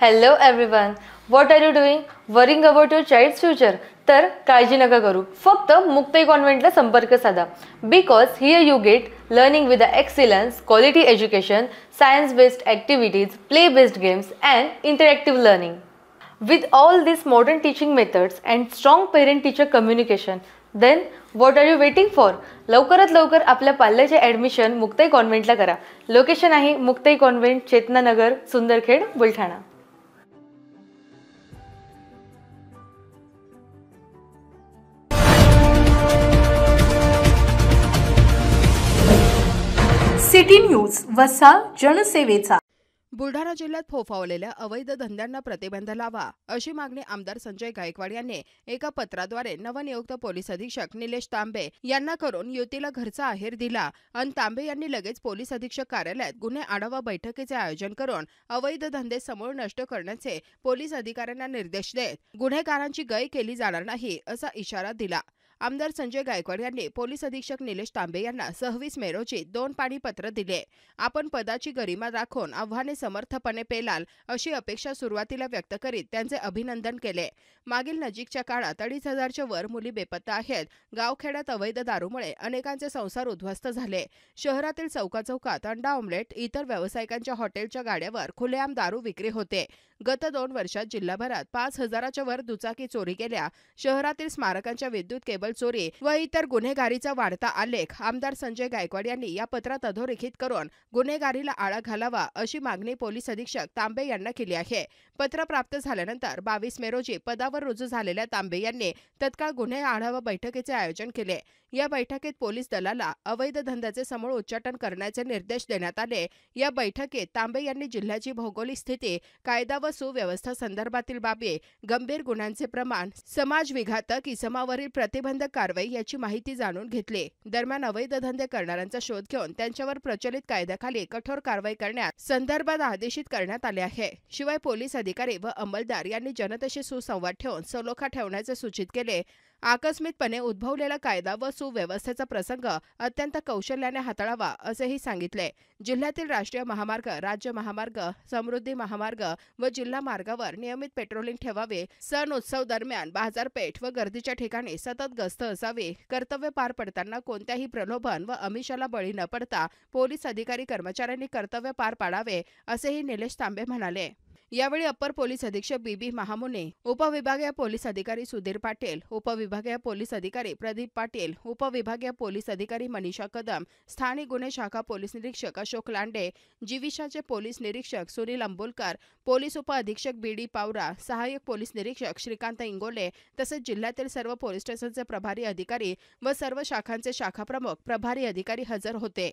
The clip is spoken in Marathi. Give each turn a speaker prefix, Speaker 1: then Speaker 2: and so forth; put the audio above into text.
Speaker 1: Hello everyone. What are you doing? Worrying about your child's future? तर काळजी नका करू. फक्त मुक्ताई कॉन्व्हेंटला संपर्क साधा. Because here you get learning with the excellence, quality education, science-based activities, play-based games and interactive learning. With all these modern teaching methods and strong parent-teacher communication, then what are you waiting for? लवकरात लवकर आपल्या पाल्याचे ॲडमिशन मुक्ताई कॉन्व्हेंटला करा. लोकेशन आहे Muktai convent, Chetananagar, Sundarkhed, Buldhana.
Speaker 2: City news वसा जनसेवेचा.
Speaker 3: बुलढाणा जिल्ह्यात फोफावलेल्या अवैध धंद्यांना प्रतिबंध लावा अशी मागणी आमदार संजय गायकवाड यांनी एका पत्राद्वारे नवनियुक्त पोलीस अधीक्षक निलेश तांबे यांना करून युतीला घरचा आहेर दिला. आणि तांबे यांनी लगेच पोलीस अधीक्षक कार्यालयात गुन्हे आढावा बैठकीचे आयोजन करून अवैध धंदे समूळ नष्ट करण्याचे पोलीस अधिकाऱ्यांना निर्देश देत गुन्हेगारांची गय केली जाणार नाही असा इशारा दिला. आमदार संजय गायकवाड यांनी पोलीस अधीक्षक निलेश तांबे यांना 26 मे रोजी 2 पाणीपत्र दिले. आपण पदाची गरिमा राखून आव्हाने समर्थपणे पेलाल अशी अपेक्षा सुरुवातीला व्यक्त करीत त्यांचे अभिनंदन केले. मागील नजीकच्या काळात 2,500च्या वर मुली बेपत्ता आहेत. गावखेड्यात अवैध दारूमुळे अनेकांचे संसार उद्ध्वस्त झाले. शहरातील चौकाचौकात अंडा ऑमलेट इतर व्यावसायिकांच्या हॉटेलच्या गाड्यावर खुलेआम दारू विक्री होते. गत 2 वर्षात जिल्हाभरात 5,000च्या वर दुचाकी चोरी गेल्या. शहरातील स्मारकांच्या विद्युत केबल चोरी व इतर गुन्हेगारीचा वाढता आलेख आमदार संजय गायकवाड यांनी या पत्रात अधोरेखित करून गुन्हेगारीला आळा घालावा अशी मागणी पोलीस अधीक्षक तांबे यांना केली आहे. पत्र प्राप्त झाल्यानंतर 22 मे रोजी पदावर रुजू झालेल्या तांबे यांनी तत्काळ गुन्हे आढावा बैठकीचे आयोजन केले. या बैठकीत पोलीस दलाला अवैध धंद्याचे समूळ उच्चाटन करण्याचे निर्देश देण्यात आले. या बैठकीत तांबे यांनी जिल्ह्याची भौगोलिक स्थिती, कायदा व सुव्यवस्था संदर्भातील बाबी, गंभीर गुन्ह्यांचे प्रमाण, समाज विघातक इसमावरील प्रतिबंधक कारवाई याची माहिती जाणून घेतली. दरम्यान अवैध धंदे करणाऱ्यांचा शोध घेऊन त्यांच्यावर प्रचलित कायद्याखाली कठोर कारवाई करण्यात संदर्भात आदेशित करण्यात आले आहे. शिवाय पोलीस अधिकारी व अंमलदार यांनी जनतेशी सुसंवाद ठेवून सलोखा ठेवण्याचे सूचित केले. आकस्मिकपणे उद्भवलेला कायदा व सुव्यवस्थेचा प्रसंग अत्यंत कौशल्याने हाताळावा असेही सांगितले. जिल्ह्यातील राष्ट्रीय महामार्ग, राज्य महामार्ग, समृद्धी महामार्ग व जिल्हा मार्गावर नियमित पेट्रोलिंग ठेवावे. सण उत्सव दरम्यान बाजारपेठ व गर्दीच्या ठिकाणी सतत गस्त असावी. कर्तव्य पार पडताना कोणत्याही प्रलोभन व आमिषाला बळी न पडता पोलीस अधिकारी कर्मचाऱ्यांनी कर्तव्य पार पाडावे असेही निलेश तांबे म्हणाले. यावेळी अप्पर पोलीस अधीक्षक बीबी महामुने, उपविभागीय पोलीस अधिकारी सुधीर पाटील, उपविभागीय पोलीस अधिकारी प्रदीप पाटील, उपविभागीय पोलीस अधिकारी मनीषा कदम, स्थानिक गुन्हे शाखा पोलीस निरीक्षक अशोक लांडे, जिविशाचे पोलीस निरीक्षक सुनील अंबुलकर, पोलीस उप अधीक्षक बीडी पावरा, सहाय्यक पोलीस निरीक्षक श्रीकांत इंगोले तसेच जिल्ह्यातील सर्व पोलीस स्टेशनचे प्रभारी अधिकारी व सर्व शाखांचे शाखाप्रमुख, प्रभारी अधिकारी हजर होते.